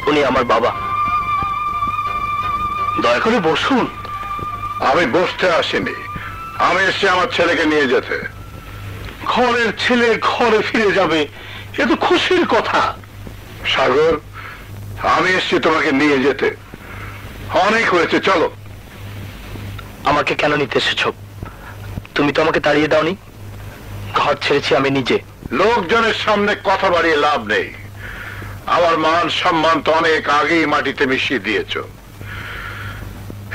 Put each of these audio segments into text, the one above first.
উনি আমার বাবা। দয়া করে বসুন। আমি বসতে আসিনি, আমি এসে আমার ছেলেকে নিয়ে যেতে। ঘরের ছেলে ঘরে ফিরে যাবে, এ তো খুশির কথা। সাগর, আমি এসছি তোমাকে নিয়ে যেতে। অনেক হয়েছে, চলো। আমাকে কেন নিতে এসেছো? তুমি তো আমাকে তাড়িয়ে দাওনি। ঘর ছেড়েছি আমি নিজে। লোকজনের সামনে কথা বাড়িয়ে লাভ নেই। আমার মান সম্মান তো অনেক আগেই মাটিতে মিশিয়ে দিয়েছ।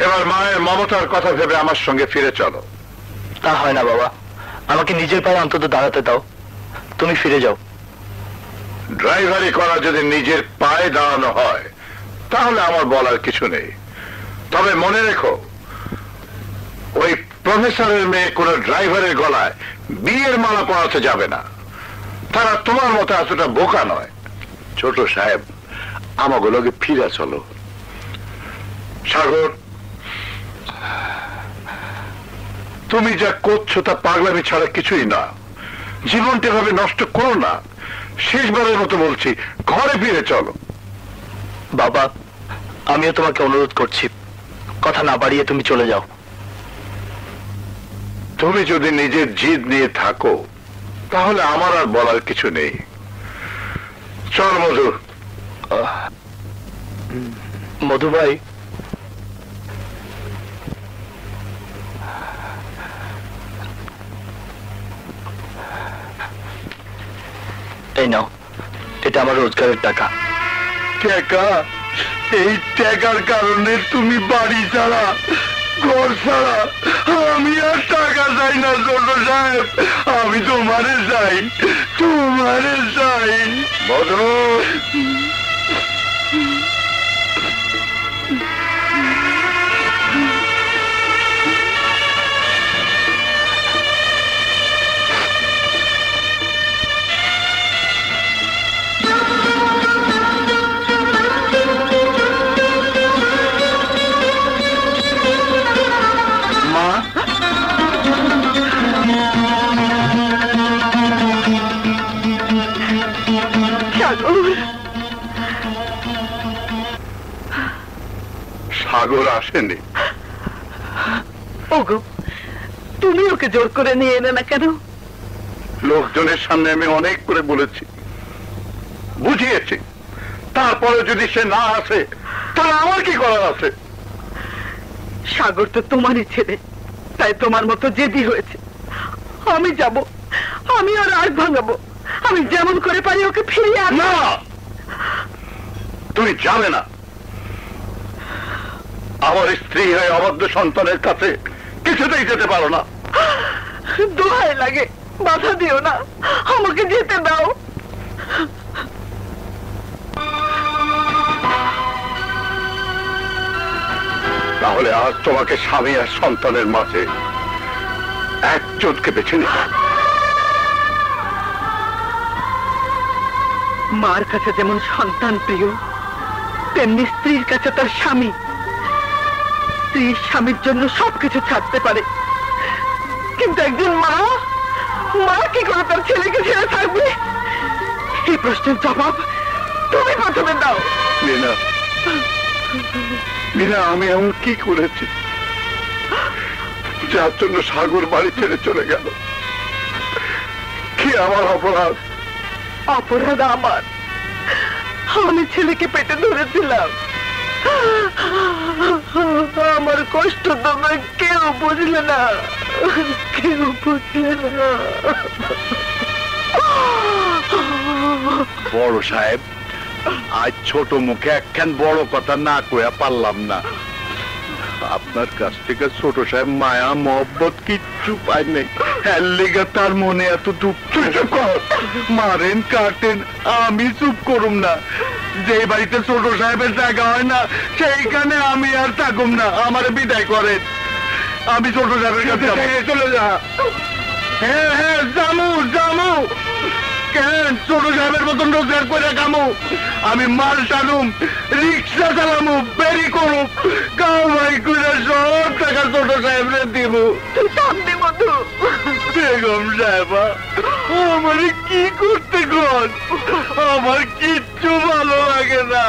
এবার মায়ের মমতার কথা ভেবে আমার সঙ্গে ফিরে চলো। তা হয় না বাবা, আমাকে নিজের পায়ে অন্তত দাঁড়াতে দাও। তুমি ফিরে যাও। ড্রাইভারি করা যদি নিজের পায়ে দাঁড়ানো হয় তাহলে আমার বলার কিছু নেই। তবে মনে রেখো, ওই প্রফেসরের মেয়ে কোনো ড্রাইভারের গলায় বিয়ের মালা পরাতে যাবে না। তারা তোমার মতো এতটা বোকা নয়। ছোট সাহেব, আমাগুলোকে ফিরে চলো। সাগর, তুমি যা করছো তা পাগলামি ছাড়া কিছুই না। জীবনটা এভাবে নষ্ট করো না। শেষবারের মতো বলছি, ঘরে ফিরে চলো। বাবা, আমিও তোমাকে অনুরোধ করছি, কথা না বাড়িয়ে তুমি চলে যাও। তুমি যদি নিজের জিদ নিয়ে থাকো তাহলে আমার আর বলার কিছু নেই। চল মধু। মধু ভাই, এই নাও, এটা আমার রোজগারের টাকা। টাকা? এই টাকার কারণে তুমি বাড়ি ছাড়া, ঘর ছাড়া? আমি আর টাকা চাই না ছোট সাহেব, আমি তোমারে চাই, তোমারে চাই। মধু, সাগর আসেনি? ওগো, তুমি ওকে জোর করে নিয়ে এলে না কেন? লোকজনের সামনে আমি অনেক করে বলেছি, বুঝিয়েছি। তারপরে যদি সে না আসে তাহলে আমার কি করার আছে? সাগর তো তোমারই ছেলে, তাই তোমার মতো জেদি হয়েছে। আমি যাব, আমি ওর আগ ভাঙাবো। আমি যেমন করে পারি ওকে ফিরিয়ে আনবো। না, তুমি যাবে না। আমার স্ত্রী হয়ে অবাধ্য সন্তানের কাছে কিছুতেই যেতে পারো না। দোহাই লাগে, বাধা দিও না, আমাকে যেতে দাও। তাহলে আজ তোমাকে স্বামী আর সন্তানের মাঝে একজনকে বেছে নিতে। মার কাছে যেমন সন্তান প্রিয়, তেমনি স্ত্রীর কাছে তার স্বামী। স্ত্রীর স্বামীর জন্য সবকিছু ছাড়তে পারে, কিন্তু একজন মা, মা কি করে তার ছেলেকে ছেড়ে থাকবে? এই প্রশ্নের জবাব তুমি প্রথমে দাও। লীনা, লীনা, আমি এমন কি করেছি যার জন্য সাগর বাড়ি ছেড়ে চলে গেল? কি আমার অপরাধ? অপরাধ আমার। আমি ছেলেকে পেটে ধরেছিলাম। আমার কষ্ট তোমার কেউ বুঝলে না, কেউ বুঝলে না। বড় সাহেব, আজ ছোট মুখে একখান বড় কথা না কইয়া পারলাম না। আপনার কাছ থেকে ছোট সাহেব মায়া মহব্বত কিচ্ছু পাই নাই। এর লেগে তার মনে এত দুঃখ। মারেন কাটেন, আমি চুপ করুম না। যে বাড়িতে ছোট সাহেবের জায়গা হয় না সেইখানে আমি আর থাকুম না। আমার বিদায় করেন, আমি ছোট সাহেবের কাছে চলে যা। হ্যাঁ হ্যাঁ, জামু জামু। কেন ছোট সাহেবের মতন রোজগার করে কামু? আমি মাল টানুম, রিক্সা চালামু, বেরি করুম, কামাই করে সব টাকা ছোট সাহেবরে দিব। তুই থামবি মধু? বেগম সাহেবা, আমারে কি করতে গন? আমার কিচ্ছু ভালো লাগে না।